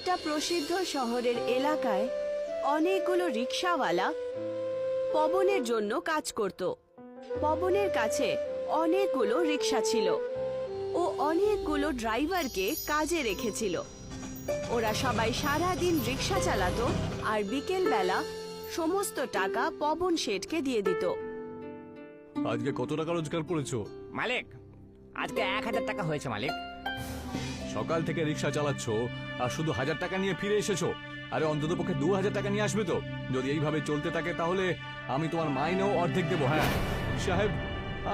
একটা প্রসিদ্ধ শহরের এলাকায় অনেকগুলো রিক্সাওয়ালা পবনের জন্য কাজ করত। পবনের কাছে অনেকগুলো রিক্সা ছিল ও অনেকগুলো ড্রাইভারকে কাজে রেখেছিল। ওরা সবাই সারা দিন রিক্সা চালাতো আর বিকেল বেলা সমস্ত টাকা পবন শেঠকে দিয়ে দিত। আজকে কত টাকা রোজগার করেছো? মালিক, আজকে 1000 টাকা হয়েছে মালিক। সকাল থেকে রিক্সা চালাচ্ছ আর শুধু 1000 টাকা নিয়ে ফিরে এসেছো? আরে অন্তত পক্ষে 2000 টাকা নিয়ে আসবে তো। যদি এইভাবে চলতে থাকে তাহলে আমি তোমার মাইনেও অর্ধেক দেবো। হ্যাঁ সাহেব,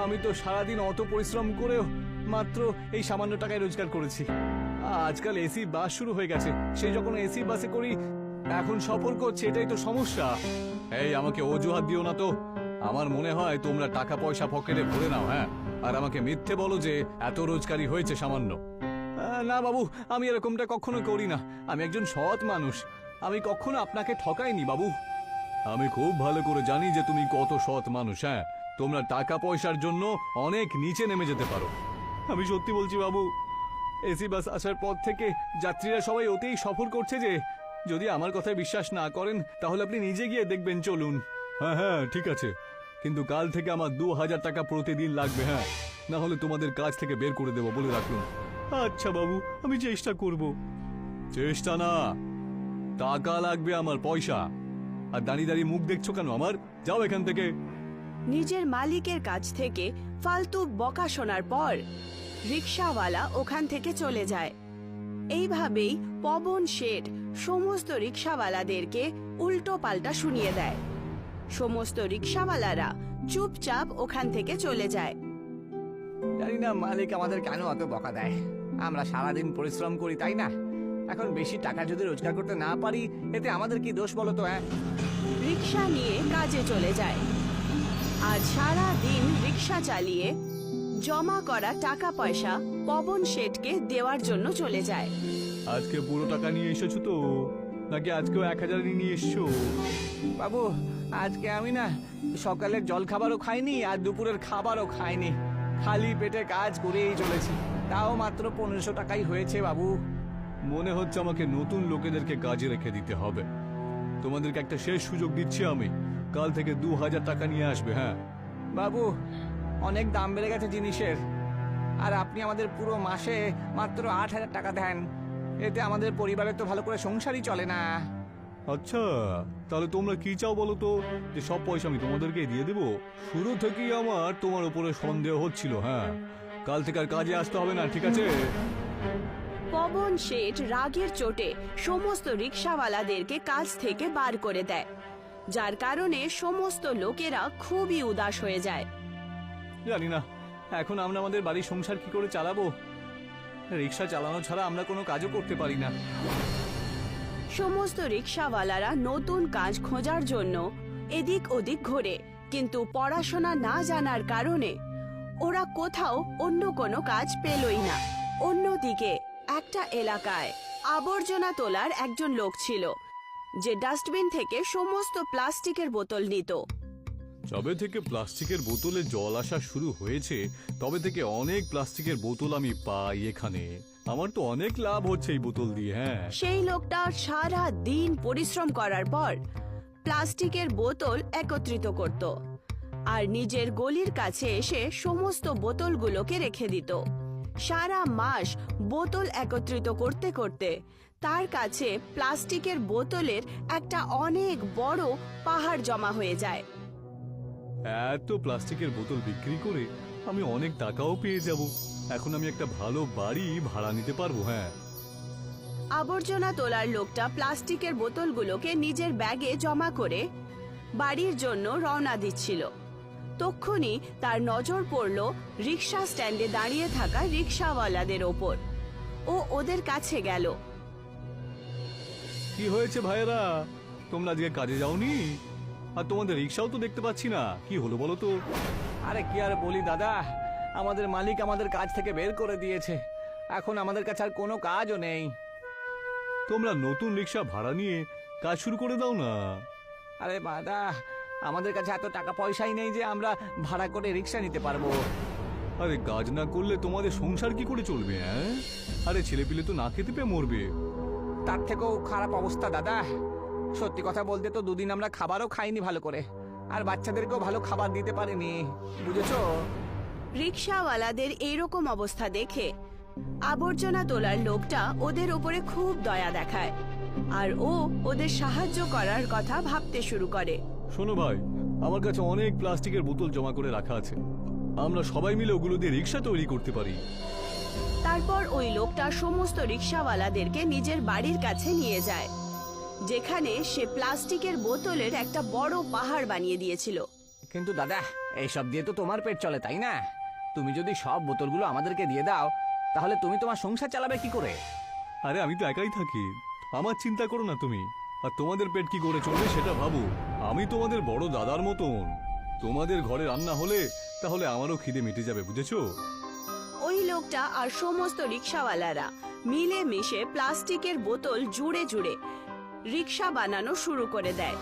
আমি তো সারাদিন অত পরিশ্রম করেও মাত্র এই সামান্য টাকায় রোজগার করেছি। আজকাল এসি বাস শুরু হয়ে গেছে, সেই যখন এসি বাসে করি এখন সফর করছে, এটাই তো সমস্যা। এই আমাকে অজুহাত দিও না তো। আমার মনে হয় তোমরা টাকা পয়সা পকেটে ভরে নাও, হ্যাঁ, আর আমাকে মিথ্যে বলো যে এত রোজগারি হয়েছে সামান্য। না বাবু, আমি এরকমটা কখনো করি না। আমি একজন সৎ মানুষ, আমি কখনো আপনাকে ঠকাইনি বাবু। আমি খুব ভালো করে জানি যে তুমি কত সৎ মানুষ। হ্যাঁ, তোমরা টাকা পয়সার জন্য অনেক নিচে নেমে যেতে পারো। আমি সত্যি বলছি বাবু, এসি বাস আসার পর থেকে যাত্রীরা সবাই ওতেই সফর করছে যে যদি আমার কথায় বিশ্বাস না করেন তাহলে আপনি নিজে গিয়ে দেখবেন, চলুন। হ্যাঁ হ্যাঁ ঠিক আছে, কিন্তু কাল থেকে আমার 2000 টাকা প্রতিদিন লাগবে। হ্যাঁ, না হলে তোমাদের কাজ থেকে বের করে দেবো, বলে রাখুন। আচ্ছা বাবু, আমি চেষ্টা করব। চেষ্টা না, টাকা লাগবে আমার, পয়সা। আর দাঁড়িয়ে দাঁড়িয়ে মুখ দেখছো কেন আমার? যাও এখান থেকে। নিজের মালিকের কাছ থেকে ফালতু বকা শোনার পর রিক্সাওয়ালা ওখান থেকে চলে যায়। এইভাবেই পবন শেঠ সমস্ত রিক্সাওয়ালাদেরকে উল্টো পাল্টা শুনিয়ে দেয়। সমস্ত রিক্সাওয়ালারা চুপচাপ ওখান থেকে চলে যায়। জানি না মালিক আমাদের কেন অত বকা দেয়। আমরা সারাদিন পরিশ্রম করি, তাই না? এখন বেশি টাকা যদি রোজগার করতে না পারি, এতে আমাদের কি দোষ বলো তো? হ্যাঁ, রিক্সা নিয়ে কাজে চলে যায়। আজ সারা দিন রিক্সা চালিয়ে জমা করা টাকা পয়সা পবন শেঠকে দেওয়ার জন্য চলে যায়। আজকে পুরো টাকা নিয়ে এসেছো তো, নাকি আজকেও 1000 নিয়ে এসছো? বাবু, আজকে আমি না সকালের জল খাবারও খাইনি আর দুপুরের খাবারও খাইনি, খালি পেটে কাজ করেই চলেছি। তাও মাত্র 1500 টাকাই হয়েছে বাবু। মনে হচ্ছে আমাকে নতুন লোকেদেরকে কাজে রেখে দিতে হবে। তোমাদেরকে একটা শেষ সুযোগ দিচ্ছি আমি, কাল থেকে 2000 টাকা নিয়ে আসবে। হ্যাঁ বাবু, অনেক দাম বেড়ে গেছে জিনিসের, আর আপনি আমাদের পুরো মাসে মাত্র 8000 টাকা দেন। এতে আমাদের পরিবারের তো ভালো করে সংসারই চলে না। আচ্ছা, তাহলে তোমরা কি চাও বলো তো? যে সব পয়সা আমি তোমাদেরকে দিয়ে দেবো? শুরু থেকেই আমার তোমার উপরে সন্দেহ হচ্ছিল। হ্যাঁ, কাল থেকে আর কাজে আসতে হবে না, ঠিক আছে? পবন শেঠ রাগের চোটে সমস্ত রিক্সাওয়ালাদেরকে কাজ থেকে বার করে দেয়, যার কারণে সমস্ত লোকেরা খুবই উদাস হয়ে যায়। জানি না এখন আমরা আমাদের বাড়ির সংসার কি করে চালাবো। রিক্সা চালানো ছাড়া আমরা কোনো কাজও করতে পারি না। সমস্ত রিক্সাওয়ালারা নতুন কাজ খোঁজার জন্য এদিক ওদিক ঘোরে, কিন্তু পড়াশোনা না জানার কারণে ওরা কোথাও অন্য কোনো কাজ পেলই না। অন্যদিকে একটা এলাকায় আবর্জনা তোলার একজন লোক ছিল, যে ডাস্টবিন থেকে সমস্ত প্লাস্টিকের বোতল নিত। যবে থেকে প্লাস্টিকের বোতলে জল আসা শুরু হয়েছে তবে থেকে অনেক প্লাস্টিকের বোতল আমি পাই এখানে। আমার তো অনেক লাভ হচ্ছে এই বোতল দিয়ে। হ্যাঁ, সেই লোকটা সারা দিন পরিশ্রম করার পর প্লাস্টিকের বোতল একত্রিত করত আর নিজের গলির কাছে এসে সমস্ত বোতলগুলোকে রেখে দিত। সারা মাস বোতল একত্রিত করতে করতে তার কাছে প্লাস্টিকের বোতলের একটা অনেক বড় পাহাড় জমা হয়ে যায়। এত প্লাস্টিকের বোতল বিক্রি করে আমি অনেক টাকাও পেয়ে যাব। এখন আমি একটা ভালো বাড়ি ভাড়া নিতে পারবো। হ্যাঁ, আবর্জনা তোলার লোকটা প্লাস্টিকের বোতলগুলোকে নিজের ব্যাগে জমা করে বাড়ির জন্য রওনা দিচ্ছিল। তক্ষুনি তার নজর পড়ল রিক্সা স্ট্যান্ডে দাঁড়িয়ে থাকা রিক্সাওয়ালাদের ওপর। ও ওদের কাছে গেল। কি হয়েছে ভাইয়েরা, তোমরা আজকে কাজে যাওনি? আর তোমাদের রিক্সাও তো দেখতে পাচ্ছি না, কি হলো বলো তো? আরে কি আর বলি দাদা, আমাদের মালিক আমাদের কাজ থেকে বের করে দিয়েছে। এখন আমাদের কাছে আর কোনো কাজও নেই। তোমরা নতুন রিক্সা ভাড়া নিয়ে কাজ শুরু করে দাও না। আরে দাদা, আমাদের কাছে এত টাকা পয়সাই নেই যে আমরা ভাড়া করে রিক্সা নিতে পারবো। আরে কাজ না করলে তোমাদের সংসার কি করে চলবে? হ্যাঁ, আরে ছেলেপিলে তো না খেতে পেয়ে মরবে। তার থেকেও খারাপ অবস্থা দাদা। সত্যি কথা বলতে তো দুদিন আমরা খাবারও খাইনি ভালো করে, আর বাচ্চাদেরকেও ভালো খাবার দিতে পারিনি, বুঝেছো? রিক্সাওয়ালাদের এইরকম অবস্থা দেখে আবর্জনা তোলার লোকটা ওদের উপরে খুব দয়া দেখায়, আর ও ওদের সাহায্য করার কথা ভাবতে শুরু করে। শোনো ভাই, আমার কাছে অনেক প্লাস্টিকের বোতল জমা করে রাখা আছে, আমরা সবাই মিলে ওগুলো দিয়ে রিক্সা তৈরি করতে পারি। তারপর ওই লোকটা সমস্ত রিক্সাওয়ালাদেরকে নিজের বাড়ির কাছে নিয়ে যায়, যেখানে সে প্লাস্টিকের বোতলের একটা বড় পাহাড় বানিয়ে দিয়েছিল। কিন্তু দাদা, এইসব দিয়ে তো তোমার পেট চলে, তাই না? তুমি যদি সব বোতলগুলো আমাদেরকে দিয়ে দাও, তাহলে তুমি তোমার সংসার চালাবে কি করে? আরে আমি তো একাই থাকি, আমার চিন্তা করো না তুমি। আর তোমাদের পেট কি করে চলবে সেটা ভাবো। আমি তোমাদের বড় দাদার মতন, তোমাদের ঘরে রান্না হলে তাহলে আমারও খিদে মিটে যাবে, বুঝেছো? ওই লোকটা আর সমস্ত রিক্সাওয়ালারা মিলে মিশে প্লাস্টিকের বোতল জুড়ে জুড়ে রিক্সা বানানো শুরু করে দেয়।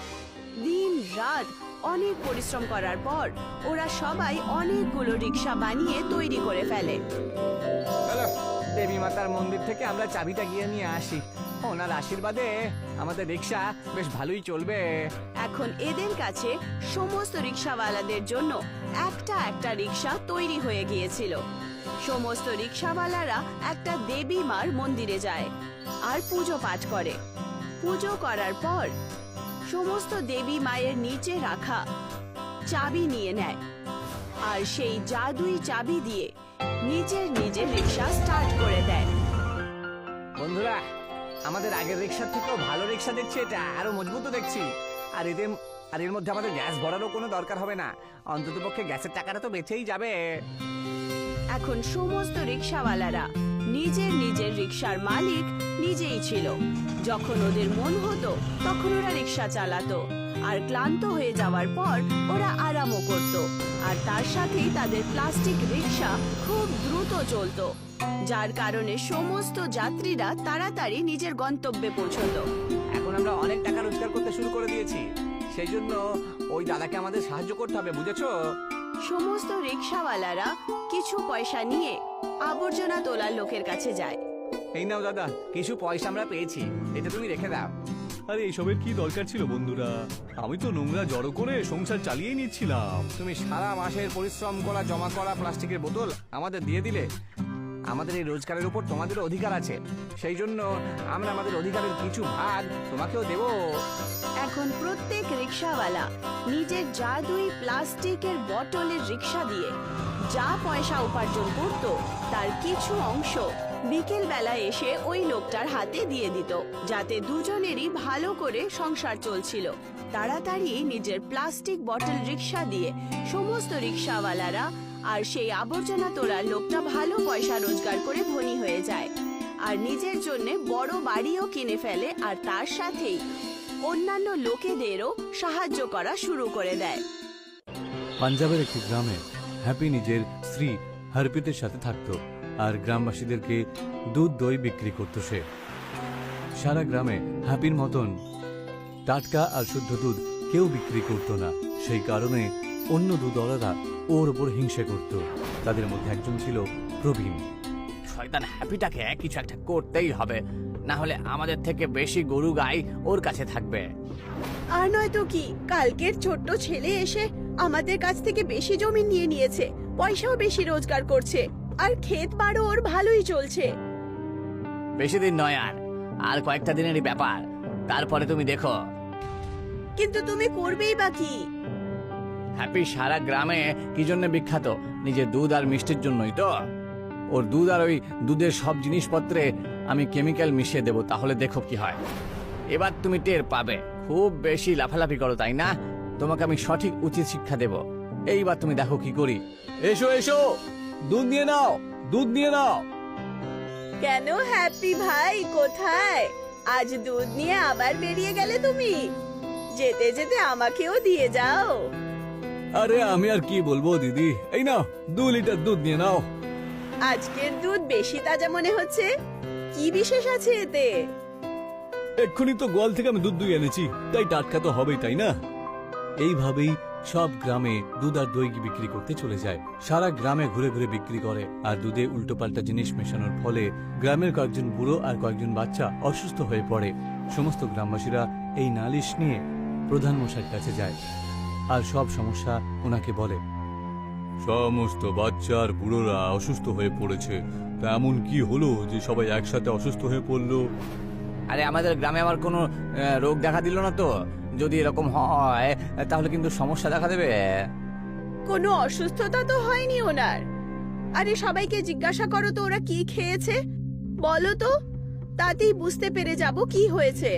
দিন রাত অনেক পরিশ্রম করার পর ওরা সবাই অনেকগুলো রিক্সা বানিয়ে তৈরি করে ফেলে। চলো, দেবী মাতার মন্দির থেকে আমরা চাবিটা গিয়ে নিয়ে আসি। ওনার আশীর্বাদে আমাদের রিক্সা বেশ ভালোই চলবে। এখন এদের কাছে সমস্ত রিক্সাওয়ালাদের জন্য একটা একটা রিক্সা তৈরি হয়ে গিয়েছিল। সমস্ত রিক্সাওয়ালারা একটা দেবী মার মন্দিরে যায় আর পুজো পাঠ করে। পুজো করার পর সমস্ত দেবী মায়ের নিচে রাখা চাবি নিয়ে নেয়, আর সেই জাদুই চাবি দিয়ে নিজের নিজের রিক্সা স্টার্ট করে দেয়। বন্ধুরা, আমাদের আগের রিক্সার থেকেও ভালো রিক্সা দেখছি, এটা আরো মজবুত দেখছি। আর এর মধ্যে আমাদের গ্যাস ভরারও কোনো দরকার হবে না, অন্তত পক্ষে গ্যাসের টাকাটা তো বেঁচেই যাবে। এখন সমস্ত রিক্সাওয়ালারা নিজের নিজের রিক্সার মালিক নিজেই ছিল। যখন ওদের মন হতো তখন ওরা রিক্সা চালাতো, আর ক্লান্ত হয়ে যাওয়ার পর ওরা আরামও করত, আর তার সাথেই তাদের প্লাস্টিক রিক্সা খুব দ্রুত চলতো, যার কারণে সমস্ত যাত্রীরা তাড়াতাড়ি নিজের গন্তব্যে পৌঁছতো। এখন আমরা অনেক টাকা রোজগার করতে শুরু করে দিয়েছি, সেই জন্য ওই দাদাকে আমাদের সাহায্য করতে হবে, বুঝেছো? সমস্ত রিক্সাওয়ালারা কিছু পয়সা নিয়ে আবর্জনা তোলার লোকের কাছে যায়। এই নাও দাদা, কিছু পয়সা আমরা পেয়েছি, এটা তুমি রেখে দাও। আরে এইসবের কি দরকার ছিল বন্ধুরা? আমি তো নোংরা জড়ো করে সংসার চালিয়ে নিচ্ছিলাম। তুমি সারা মাসের পরিশ্রম করা জমা করা প্লাস্টিকের বোতল আমাদের দিয়ে দিলে। আমাদের এই রোজগারের উপর তোমাদের অধিকার আছে, সেই জন্য আমরা আমাদের অধিকারের কিছু ভাগ তোমাকেও দেব। এখন প্রত্যেক রিক্সাওয়ালা নিজের জাদুই প্লাস্টিকের বটলের রিক্সা দিয়ে যা পয়সা উপার্জন করত তার কিছু অংশ বিকেল বেলা এসে ওই লোকটার হাতে দিয়ে দিত, যাতে দুজনেরই ভালো করে সংসার চলছিল। তাড়াতাড়ি নিজের প্লাস্টিক বটল রিক্সা দিয়ে সমস্ত রিক্সাওয়ালারা আর সেই আবর্জনা তোলার লোকটা ভালো পয়সা রোজগার করে ধনী হয়ে যায়, আর নিজের জন্য বড় বাড়িও কিনে ফেলে, আর তার সাথেই অন্যান্য লোকেদেরও সাহায্য করা শুরু করে দেয়। পাঞ্জাবের একটি গ্রামে হ্যাপি নিজের স্ত্রী হরপ্রীতের সাথে থাকতো, আর গ্রামবাসীদেরকে দুধ দই বিক্রি করতো সে। সারা গ্রামে হ্যাপির মতন টাটকা আর শুদ্ধ দুধ কেউ বিক্রি করতো না, সেই কারণে অন্য দুধওয়ালারা ওর ওপর হিংসে করত। তাদের মধ্যে একজন ছিল প্রবীণ। শয়তান হ্যাপিটাকে কিছু একটা করতেই হবে, না হলে আমাদের থেকে বেশি গরু গাই ওর কাছে থাকবে। আর নয়তো কি, কালকের ছোট্ট ছেলে এসে আমাদের কাছ থেকে বেশি জমি নিয়ে নিয়েছে, পয়সাও বেশি রোজগার করছে, আর ক্ষেত বাড়ও ওর ভালোই চলছে। বেশি দিন নয়, আর কয়েকটা দিনেরই ব্যাপার, তারপরে তুমি দেখো। কিন্তু তুমি করবেই বা কি? হ্যাপি সারা গ্রামে কি জন্য বিখ্যাত? নিজের দুধ আর মিষ্টির জন্যই তো। ওর দুধ আর ওই দুধের সব জিনিসপত্রে আমি কেমিক্যাল মিশিয়ে দেব, তাহলে দেখো কি হয়। এবার তুমি টের পাবে। খুব বেশি লাফালাফি করো তাই না? তোমাকে আমি সঠিক উচিত শিক্ষা দেব। এইবার তুমি দেখো কি করি। এসো এসো, দুধ নিয়ে নাও, দুধ নিয়ে নাও। কেন হ্যাপি ভাই, কোথায়? আজ দুধ নিয়ে আবার বেরিয়ে গেলে তুমি? যেতে যেতে আমাকেও দিয়ে যাও। আরে আমি আর কি বলবো দিদি, এই নাও 2 লিটার দুধ নিয়ে নাও। আজকের দুধ বেশি তাজা মনে হচ্ছে, কি বিশেষ আছে এতে? এক্ষুনি তো গোয়াল থেকে আমি দুধ দুই এনেছি, তাই টাটকা তো হবেই, তাই না? এইভাবেই সব গ্রামে দুধ আর দই বিক্রি করতে চলে যায়। সারা গ্রামে ঘুরে ঘুরে বিক্রি করে, আর দুধে উল্টোপাল্টা জিনিস মেশানোর ফলে গ্রামের কয়েকজন বুড়ো আর কয়েকজন বাচ্চা অসুস্থ হয়ে পড়ে। সমস্ত গ্রামবাসীরা এই নালিশ নিয়ে প্রধান মশাইয়ের কাছে যায় আর সব সমস্যা ওনাকে বলে। সমস্ত বাচ্চা আর বুড়োরা অসুস্থ হয়ে পড়েছে, তা এমন কি হলো যে সবাই একসাথে অসুস্থ হয়ে পড়লো? আরে আমাদের গ্রামে আমার কোনো রোগ দেখা দিল না তো। যদি এরকম হয় তাহলে কিন্তু সমস্যা দেখা দেবে। কোনো অসুস্থতা তো হয়নি ওনার। আরে সবাইকে জিজ্ঞাসা করো তো ওরা কি খেয়েছে, বলো তো, তাতেই বুঝতে পেরে যাব কি হয়েছে।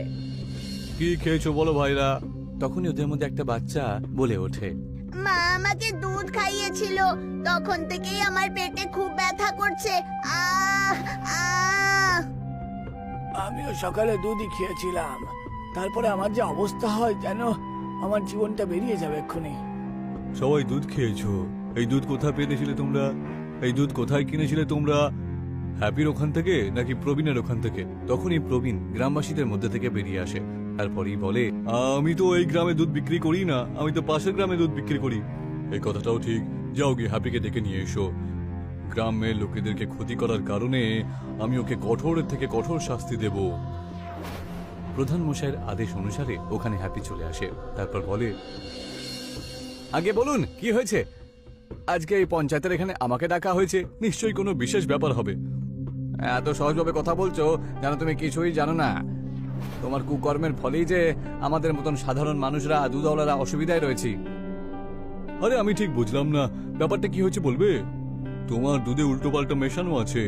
কি খেয়েছো বলো ভাইরা? তখনই ওদের মধ্যে একটা বাচ্চা বলে ওঠে, মা আমাকে দুধ খাইয়েছিল, তখন থেকেই আমার পেটে খুব ব্যথা করছে। আহ আহ আমিও সকালে দুধই খেয়েছিলাম, তারপরে আমার যে অবস্থা হয় যেন আমার জীবনটা বেরিয়ে যাবে এক্ষুনি। সবাই দুধ খেয়েছো? এই দুধ কোথায় পেয়েছিলে তোমরা? এই দুধ কোথায় কিনেছিলে তোমরা? হ্যাপির ওখান থেকে নাকি প্রবীণের ওখান থেকে? তখনই প্রবীণ গ্রামবাসীদের মধ্যে থেকে বেরিয়ে আসে। তারপরই বলে, আমি তো এই গ্রামে দুধ বিক্রি করি না, আমি তো পাশের গ্রামে দুধ বিক্রি করি। এই কথাটাও ঠিক, যাও গিয়ে হ্যাপিকে ডেকে নিয়ে এসো। গ্রামের লোকেদেরকে ক্ষতি করার কারণে আমি ওকে কঠোরের থেকে কঠোর শাস্তি দেব। প্রধান মশাইয়ের আদেশ অনুসারে ওখানে হ্যাপি চলে আসে। তারপর বলে, আগে বলুন কি হয়েছে? আজকে এই পঞ্চায়েতের এখানে আমাকে ডাকা হয়েছে, নিশ্চয়ই কোনো বিশেষ ব্যাপার হবে। এত সহজভাবে কথা বলছো যেন তুমি কিছুই জানো না। তোমার কুকর্মের ফলেই যে আমাদের মতন সাধারণ মানুষরা, দুধওয়ালারা অসুবিধায় রয়েছি। আরে আমি ঠিক বুঝলাম না, ব্যাপারটা কি হয়েছে বলবে? তোমার দুধে উল্টোপাল্টা মেশানো আছে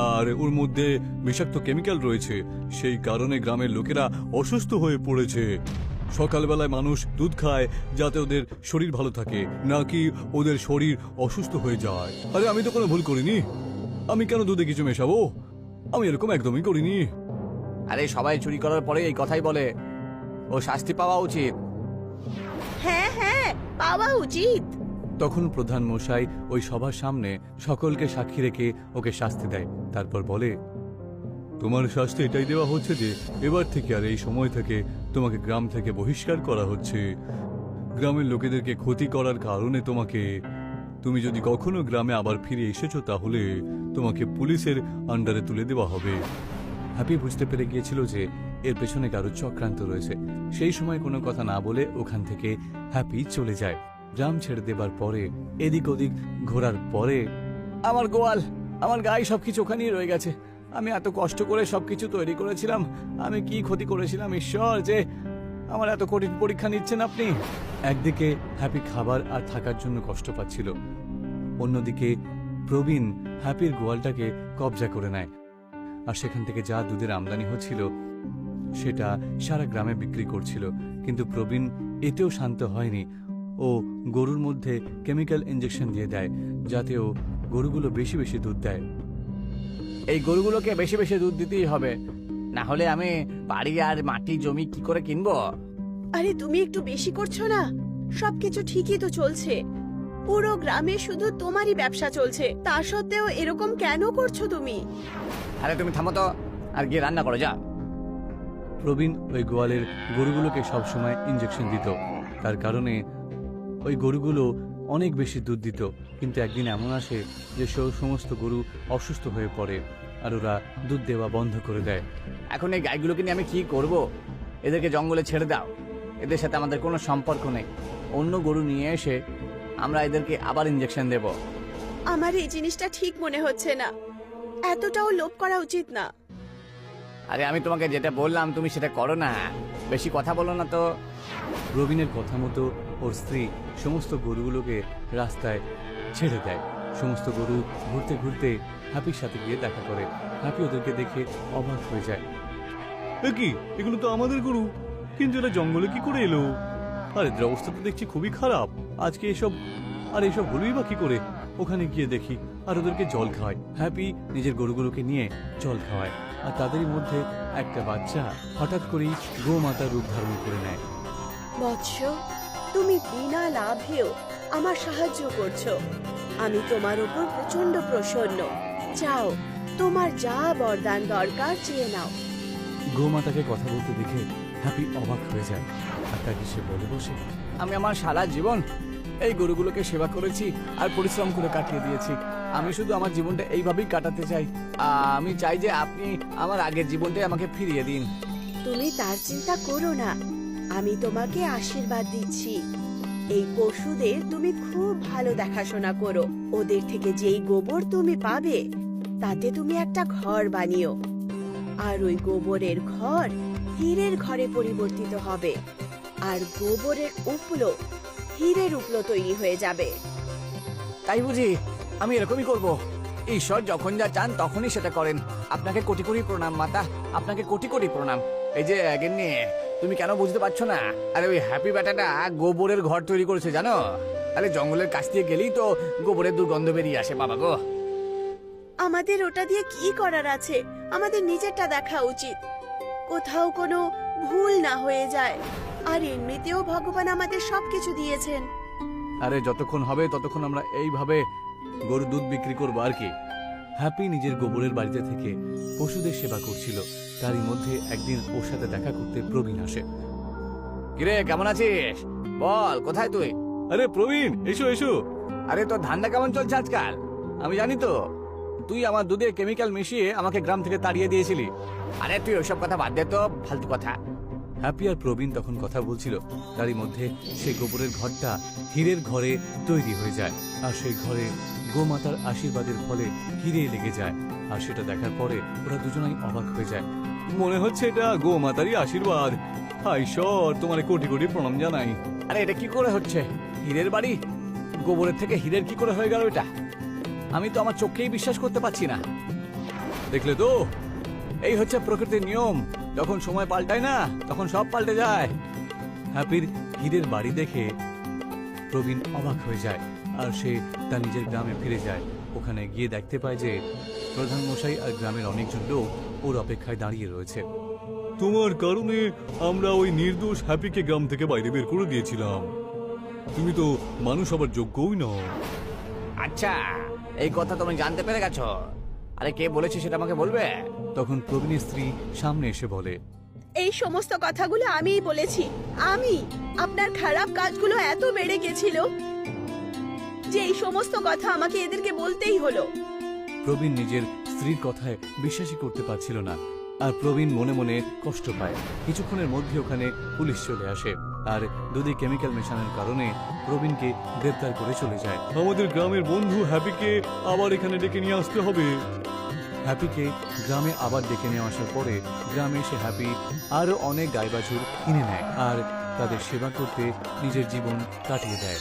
আর ওর মধ্যে বিষাক্ত কেমিক্যাল রয়েছে, সেই কারণে গ্রামের লোকেরা অসুস্থ হয়ে পড়েছে। সকালবেলায় মানুষ দুধ খায় যাতে ওদের শরীর ভালো থাকে, নাকি ওদের শরীর অসুস্থ হয়ে যায়। আরে আমি তো কোনো ভুল করিনি, আমি কেন দুধে কিছু মেশাবো? আমি এরকম একদমই করিনি। আরে সবাই চুরি করার পরে এই কথাই বলে, ও শাস্তি পাওয়া উচিত। হ্যাঁ হ্যাঁ, পাওয়া উচিত। তখন প্রধান মশাই ওই সবার সামনে সকলকে সাক্ষী রেখে ওকে শাস্তি দেয়। তারপর বলে, তোমার শাস্তি এটাই দেওয়া হচ্ছে যে এবার থেকে আর এই সময় থেকে তোমাকে গ্রাম থেকে বহিষ্কার করা হচ্ছে। গ্রামের লোকেদেরকে ক্ষতি করার কারণে তুমি যদি কখনো গ্রামে আবার ফিরে এসেছো তাহলে তোমাকে পুলিশের আন্ডারে তুলে দেওয়া হবে। হ্যাপি বুঝতে পেরে গিয়েছিল যে এর পেছনে কারো চক্রান্ত রয়েছে। সেই সময় কোনো কথা না বলে ওখান থেকে হ্যাপি চলে যায়। গ্রাম ছেড়ে দেবার পরে এদিক ওদিক ঘোরার পরে, আমার গোয়াল, আমার গায়ে সবকিছু ওখানেই রয়ে গেছে। আমি এত কষ্ট করে সবকিছু তৈরি করেছিলাম, আমি কি ক্ষতি করেছিলাম ঈশ্বর যে আমার এত কঠিন পরীক্ষা নিচ্ছেন আপনি? একদিকে হ্যাপি খাবার আর থাকার জন্য কষ্ট পাচ্ছিল, অন্যদিকে প্রবীণ হ্যাপির গোয়ালটাকে কবজা করে নেয় আর সেখান থেকে যা দুধের আমদানি হচ্ছিল সেটা সারা গ্রামে বিক্রি করছিল। কিন্তু প্রবীণ এতেও শান্ত হয়নি। ও গরুর মধ্যে কেমিক্যাল ইঞ্জেকশন দিয়ে দেয় যাতে ও গরুগুলো বেশি বেশি দুধ দেয়। এই গরুগুলোকে বেশি বেশি দুধ দিতেই হবে, না হলে আমি বাড়ি আর মাটি জমি কি করে কিনবো? আরে তুমি একটু বেশি করছো না? সবকিছু ঠিকই তো চলছে, পুরো গ্রামে শুধু তোমারই ব্যবসা চলছে, তা সত্ত্বেও এরকম কেন করছো তুমি? আরে তুমি থামো তো, আর গিয়ে রান্না করো যা। প্রবীণ ওই গোয়ালের গরুগুলোকে সবসময় ইঞ্জেকশন দিত, তার কারণে ওই গরুগুলো অনেক বেশি দুধ দিত। কিন্তু একদিন এমন আসে যে সমস্ত গরু অসুস্থ হয়ে পড়ে আর ওরা দুধ দেওয়া বন্ধ করে দেয়। এখন এই গাইগুলোকে নিয়ে আমি কি করব? এদেরকে জঙ্গলে ছেড়ে দাও, এদের সাথে আমাদের কোনো সম্পর্ক নেই। অন্য গরু নিয়ে এসে আমরা এদেরকে আবার ইঞ্জেকশন দেব। আমার এই জিনিসটা ঠিক মনে হচ্ছে না, এতটাও লোভ করা উচিত না। আরে আমি তোমাকে যেটা বললাম তুমি সেটা করো না, বেশি কথা বলো না তো। প্রবীণের কথা মতো ওর স্ত্রী সমস্ত গরুগুলোকে রাস্তায় ছেড়ে দেয়। সমস্ত গরু ঘুরতে ঘুরতে হ্যাপির সাথে গিয়ে দেখা করে। হ্যাপি ওদেরকে দেখে অবাক হয়ে যায়। কি, এগুলো তো আমাদের গরু, কিন্তু এরা জঙ্গলে কি করে এলো? আর এদের অবস্থা তো দেখছি খুবই খারাপ। আজকে এসব হলোই বা কি করে? ওখানে গিয়ে দেখি আর ওদেরকে জল খাওয়ায়। হ্যাপি নিজের গরুগুলোকে নিয়ে জল খাওয়ায় আর তাদেরই মধ্যে একটা বাচ্চা হঠাৎ করেই গোমাতার রূপ ধারণ করে নেয়। বৎস, তুমি বিনা লাভেও আমার সাহায্য করছো, আমি তোমার উপর প্রচন্ড প্রসন্ন। চাও, তোমার যা বরদান দরকার চেয়ে নাও। গোমাতাকে কথা বলতে দেখে হ্যাপি অবাক হয়ে যায় আর তাকে সে বলে বসে, আমি আমার সারা জীবন এই গরুগুলোকে সেবা করেছি আর পরিশ্রম করে কাটিয়ে দিয়েছি। আমি শুধু আমার জীবনটা এইভাবেই কাটাতে চাই। আমি চাই যে আপনি আমার আগের জীবনটাই আমাকে ফিরিয়ে দিন। তুমি তার চিন্তা করো না, আমি তোমাকে আশীর্বাদ দিচ্ছি। এই পশুদের তুমি খুব ভালো দেখাশোনা করো। ওদের থেকে যেই গোবর তুমি পাবে তাতে তুমি একটা ঘর বানিও, আর ওই গোবরের ঘর হীরের ঘরে পরিবর্তিত হবে, আর গোবরের উপলো হীরের উপলো তৈরি হয়ে যাবে। তাই বুঝি? আমি এরকমই করব। ঈশ্বর যখন যা চান তখনই সেটা করেন। আপনাকে কোটি কোটি প্রণাম মাতা, আপনাকে কোটি কোটি প্রণাম। এই যে গিন্নি, তুমি কেন বুঝতে পারছো না? আরে ওই হ্যাপি ব্যাটাটা গোবরের ঘর তৈরি করেছে জানো? আরে জঙ্গলের কাছ দিয়ে গেলেই তো গোবরের দুর্গন্ধ বেরিয়ে আসে বাবা গো। আমাদের ওটা দিয়ে কি করার আছে? আমাদের নিজেরটা দেখা উচিত, কোথাও কোনো ভুল না হয়ে যায়। আর এমনিতেও ভগবান আমাদের সবকিছু দিয়েছেন। আরে যতক্ষণ হবে ততক্ষণ আমরা এইভাবে গরুর দুধ বিক্রি করবো আর কি। হ্যাপি নিজের গোবরের বাড়িতে থেকে পশুদের সেবা করছিল। তারই মধ্যে একদিন ওর সাথে দেখা করতে প্রবীণ আসে। কিরে, কেমন আছিস? বল, কোথায় তুই? আরে প্রবীণ, এসো এসো। আরে তোর ধান্দা কেমন চলছে আজকাল? আমি জানি তো, তুই আমার দুধে কেমিক্যাল মিশিয়ে আমাকে গ্রাম থেকে তাড়িয়ে দিয়েছিলি। আরে তুই ওইসব কথা বাদ দে তো, ফালতু কথা। হ্যাপি আর প্রবীণ তখন কথা বলছিল। তারই মধ্যে সেই গোবরের ঘরটা হীরের ঘরে তৈরি হয়ে যায়, আর সেই ঘরে গোমাতার আশীর্বাদের ফলে হিরে লেগে যায়। আর সেটা দেখার পরে ওরা দুজনাই অবাক হয়ে যায়। মনে হচ্ছে এটা গোমাতারই আশীর্বাদ। হায় ঈশ্বর, তোমার কোটি কোটি প্রণাম জানাই। আরে এটা কি করে হচ্ছে? হীরের বাড়ি গোবরের থেকে হীরের কি করে হয়ে গেল এটা? আমি তো আমার চোখকেই বিশ্বাস করতে পারছি না। দেখলে তো, এই হচ্ছে প্রকৃতির নিয়ম, যখন সময় পাল্টায় না তখন সব পাল্টে যায়। হ্যাপির হীরের বাড়ি দেখে প্রবীণ অবাক হয়ে যায়, আর সে তার নিজের গ্রামে ফিরে যায়। ওখানে গিয়ে দেখতে পায় যে প্রধান মশাই আর গ্রামের অনেকজন লোক ওর অপেক্ষায় দাঁড়িয়ে রয়েছে। তোমার কারণে আমরা ওই নির্দোষ হ্যাপিকে গ্রাম থেকে বাইরে বের করে দিয়েছিলাম। তুমি তো মানুষ হবার যোগ্যই নও। আচ্ছা, এই কথা তুমি জানতে পেরে গেছো? আরে কে বলেছে সেটা আমাকে বলবে? তখন প্রবীণের স্ত্রী সামনে এসে বলে, এই সমস্ত কথাগুলো আমিই বলেছি। আমি আপনার খারাপ কাজগুলো এত বেড়ে গেছিল যে এই সমস্ত কথা আমাকে এদেরকে বলতেই হলো। প্রবীণ নিজের স্ত্রীর কথায় বিশ্বাসই করতে পারছিল না, আর প্রবীণ মনে মনে কষ্ট পায়। কিছুক্ষণের মধ্যে ওখানে পুলিশ চলে আসে, আর দুধে কেমিক্যাল মেশানোর কারণে প্রবীণকে গ্রেপ্তার করে চলে যায়। আমাদের গ্রামের বন্ধু হ্যাপিকে আবার এখানে ডেকে নিয়ে আসতে হবে। হ্যাপিকে গ্রামে আবার ডেকে নিয়ে আসার পরে গ্রামে এসে হ্যাপি আরো অনেক গাই বাছুর কিনে নেয়, আর তাদের সেবা করতে নিজের জীবন কাটিয়ে দেয়।